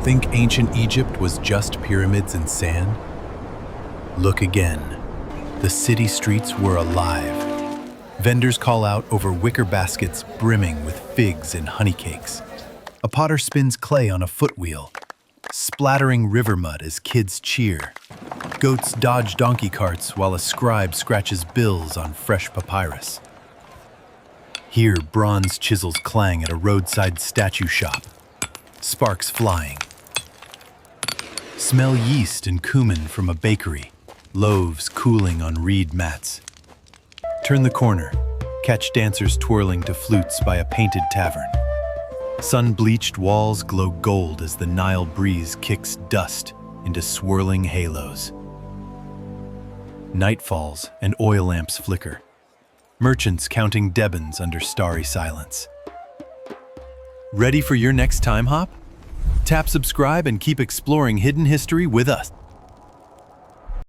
Think ancient Egypt was just pyramids and sand? Look again. The city streets were alive. Vendors call out over wicker baskets brimming with figs and honey cakes. A potter spins clay on a footwheel, splattering river mud as kids cheer. Goats dodge donkey carts while a scribe scratches bills on fresh papyrus. Here, bronze chisels clang at a roadside statue shop, sparks flying. Smell yeast and cumin from a bakery, loaves cooling on reed mats. Turn the corner, catch dancers twirling to flutes by a painted tavern. Sun-bleached walls glow gold as the Nile breeze kicks dust into swirling halos. Night falls and oil lamps flicker. Merchants counting debons under starry silence. Ready for your next time hop? Tap subscribe and keep exploring hidden history with us.